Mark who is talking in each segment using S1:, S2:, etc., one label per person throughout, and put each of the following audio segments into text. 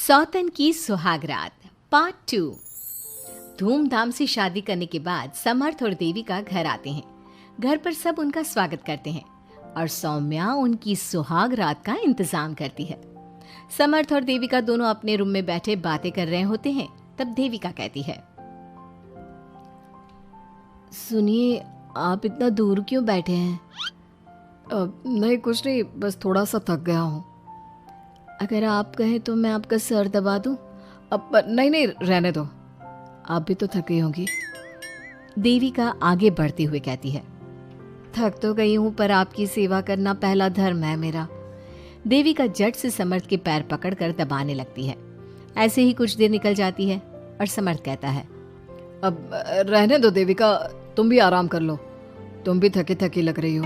S1: सौतन की सुहागरात पार्ट 2। धूमधाम से शादी करने के बाद समर्थ और देविका घर आते हैं। घर पर सब उनका स्वागत करते हैं और सौम्या उनकी सुहागरात का इंतजाम करती है। समर्थ और देविका दोनों अपने रूम में बैठे बातें कर रहे होते हैं। तब देविका कहती है,
S2: सुनिए, आप इतना दूर क्यों बैठे हैं? नहीं, कुछ नहीं, बस थोड़ा सा थक गया हूँ। अगर आप कहें तो मैं आपका सर दबा दूँ? अब नहीं, रहने दो, आप भी तो थकी होंगी।
S1: देविका आगे बढ़ते हुए कहती है,
S2: थक तो गई हूँ, पर आपकी सेवा करना पहला धर्म है मेरा।
S1: देविका झट से समर्थ के पैर पकड़कर दबाने लगती है। ऐसे ही कुछ देर निकल जाती है और समर्थ कहता है,
S2: अब रहने दो देविका, तुम भी आराम कर लो, तुम भी थकी थकी लग रही हो।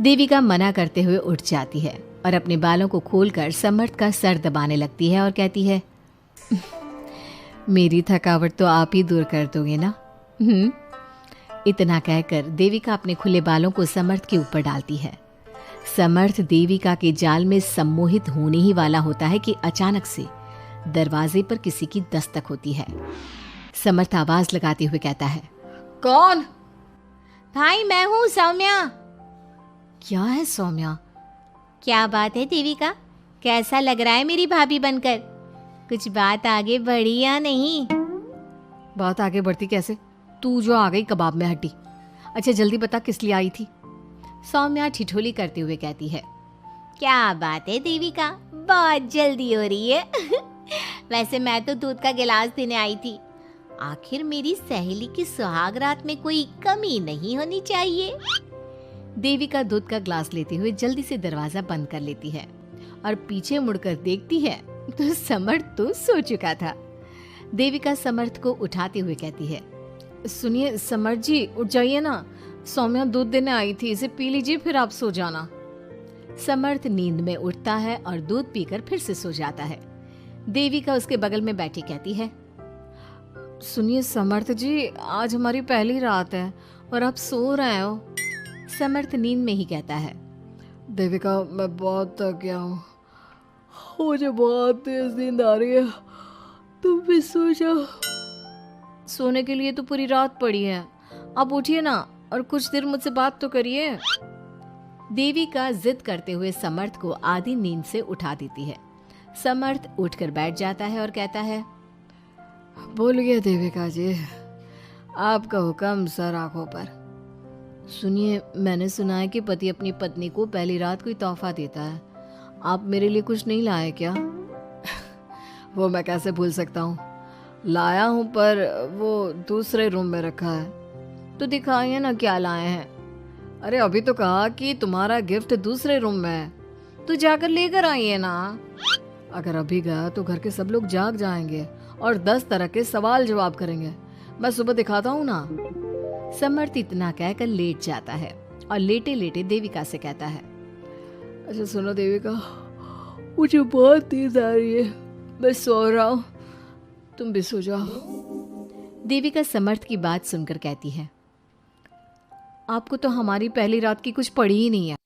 S1: देविका मना करते हुए उठ जाती है और अपने बालों को खोलकर समर्थ का सर दबाने लगती है और कहती है,
S2: मेरी थकावट तो आप ही दूर कर दोगे ना?
S1: इतना कहकर देविका अपने खुले बालों को समर्थ के ऊपर डालती है। समर्थ देविका के जाल में सम्मोहित होने ही वाला होता है कि अचानक से दरवाजे पर किसी की दस्तक होती है। समर्थ आवाज लगाते हुए कहता है,
S2: कौन?
S1: भाई, मैं हूँ सौम्या।
S2: क्या है सौम्या?
S1: क्या बात है देविका, कैसा लग रहा है मेरी भाभी बनकर? कुछ बात आगे बढ़ी या नहीं?
S2: बात आगे बढ़ती कैसे? तू जो आ गई कबाब में हड्डी। अच्छा जल्दी बता, किस लिए आई थी?
S1: सौम्या ठिठोली करते हुए कहती है, क्या बात है देविका, बहुत जल्दी हो रही है। वैसे मैं तो दूध का गिलास देने आई थी। आखिर मेरी सहेली की सुहागरात में कोई कमी नहीं होनी चाहिए। देविका दूध का ग्लास लेते हुए जल्दी से दरवाजा बंद कर लेती है और पीछे मुड़कर देखती है तो समर्थ तो सो चुका था। देविका समर्थ को उठाते हुए कहती है,
S2: सुनिए समर्थ जी, उठ जाइए ना, सौम्या दूध देने आई थी, इसे पी लीजिए, फिर आप सो जाना।
S1: समर्थ नींद में उठता है और दूध पीकर फिर से सो जाता है। देविका उसके बगल में बैठी कहती है,
S2: सुनिए समर्थ जी, आज हमारी पहली रात है और आप सो रहे हो।
S1: समर्थ नींद में ही कहता है,
S2: देविका मैं बहुत थक गया हूँ, मुझे बहुत तेज नींद आ रही है, तुम भी सो जाओ। सोने के लिए तो पूरी रात पड़ी है, आप उठिए ना और कुछ देर मुझसे बात तो करिए।
S1: देविका जिद करते हुए समर्थ को आधी नींद से उठा देती है। समर्थ उठकर बैठ जाता है और कहता है,
S2: बोलिए देविका जी, आपका हुक्म सर आंखों पर। सुनिए, मैंने सुना है कि पति अपनी पत्नी को पहली रात कोई तोहफा देता है, आप मेरे लिए कुछ नहीं लाए क्या? वो मैं कैसे भूल सकता हूँ, लाया हूँ, पर वो दूसरे रूम में रखा है। तो दिखाइए ना क्या लाए हैं। अरे अभी तो कहा कि तुम्हारा गिफ्ट दूसरे रूम में है, तो जाकर लेकर आइए ना। अगर अभी गया तो घर के सब लोग जाग जाएंगे और 10 तरह के सवाल जवाब करेंगे। मैं सुबह दिखाता हूँ ना।
S1: समर्थ इतना कहकर लेट जाता है और लेटे लेटे देविका से कहता है,
S2: अच्छा सुनो देविका, मुझे बहुत नींद आ रही है, मैं सो रहा हूँ, तुम भी सो जाओ।
S1: देविका समर्थ की बात सुनकर कहती है, आपको तो हमारी पहली रात की कुछ पड़ी ही नहीं है।